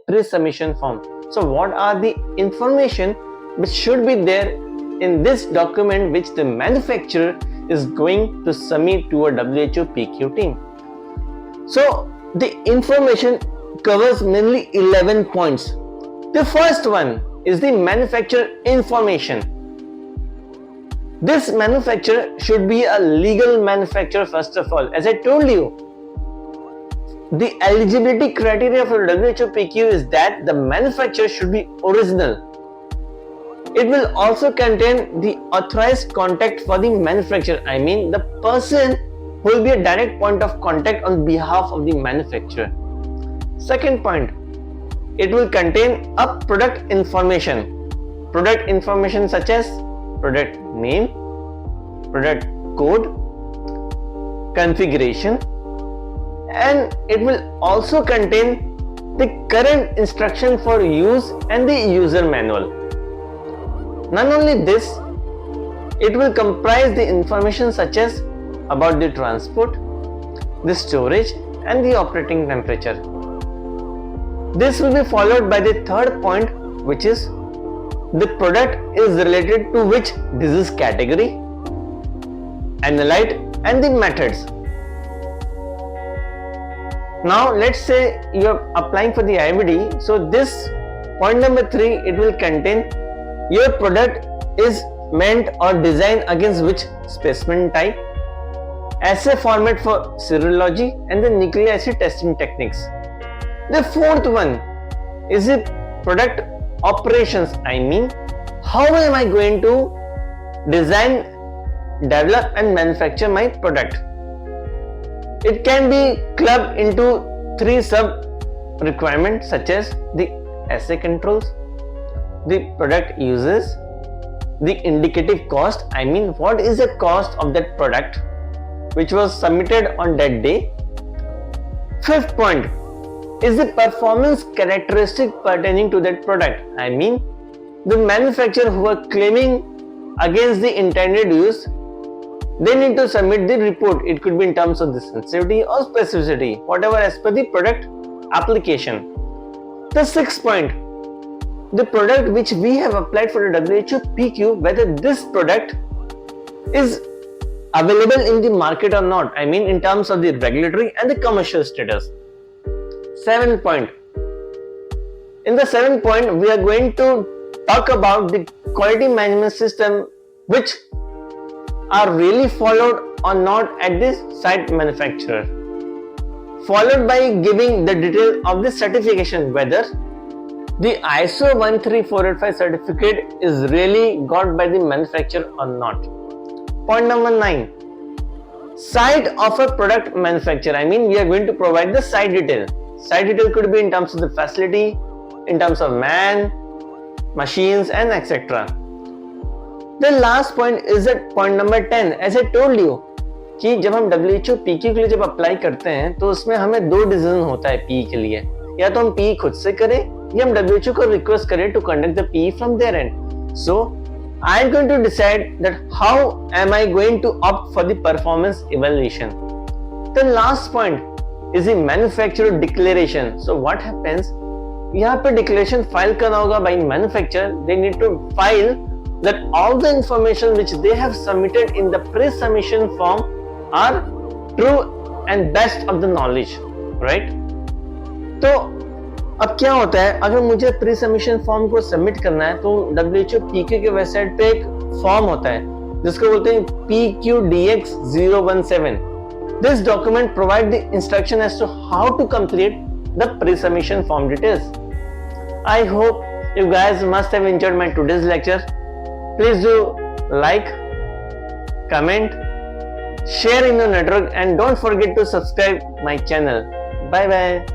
pre-submission form. So what are the information which should be there in this document which the manufacturer is going to submit to a WHO PQ team? So the information covers mainly 11 points. The first one is the manufacturer information. This manufacturer should be a legal manufacturer first of all. As I told you, the eligibility criteria for WHO PQ is that the manufacturer should be original. It will also contain the authorized contact for the manufacturer. I mean the person who will be a direct point of contact on behalf of the manufacturer. Second point, it will contain a product information. Product information such as product name, product code, configuration, and it will also contain the current instruction for use and the user manual. Not only this, it will comprise the information such as about the transport, the storage, and the operating temperature. This will be followed by the third point, which is the product is related to which disease category, analyte, and the methods. Now let's say you are applying for the IVD. So this point number 3, it will contain your product is meant or designed against which specimen type, assay format for serology, and the nucleic acid testing techniques. The fourth one is the product operations. I mean, how am I going to design, develop, and manufacture my product? It can be clubbed into 3 sub requirements such as the assay controls, the product uses, the indicative cost. I mean, what is the cost of that product which was submitted on that day. Fifth point is the performance characteristic pertaining to that product. I mean, the manufacturer who are claiming against the intended use, they need to submit the report. It could be in terms of the sensitivity or specificity, whatever as per the product application. The sixth point, the product which we have applied for the WHO PQ, whether this product is available in the market or not. I mean, in terms of the regulatory and the commercial status. Seventh point. In the seventh point, we are going to talk about the quality management system which are really followed or not at this site manufacturer, followed by giving the detail of the certification, whether the ISO 13485 certificate is really got by the manufacturer or not. Point number 9, site of a product manufacturer. I mean, we are going to provide the site detail. Site detail could be in terms of the facility, in terms of man, machines, and etc. The last point is at point number 10. As I told you कि जब हम WHO PQ के लिए जब apply करते हैं तो उसमें हमें 2 डिसीजन होता है PE के लिए, या तो हम PE खुद से करें या हम WHO को रिक्वेस्ट करें to conduct the PE from their end. So I am going to decide that how am I going to opt for the performance evaluation. The last point is the manufacturer declaration. So what happens? यहाँ पे declaration file करना होगा by manufacturer. They need to file that all the information which they have submitted in the pre-submission form are true and best of the knowledge, right? तो अब क्या होता है, अगर मुझे प्री सबमिशन फॉर्म को सबमिट करना है तो WHO PQ के वेबसाइट पे एक फॉर्म होता है जिसको बोलते हैं PQDX 017. This document provides the instruction as to how to complete the pre-submission form details. I hope you guys must have enjoyed my today's lecture. Please do like, comment, share in your network, and don't forget to subscribe my channel. Bye bye.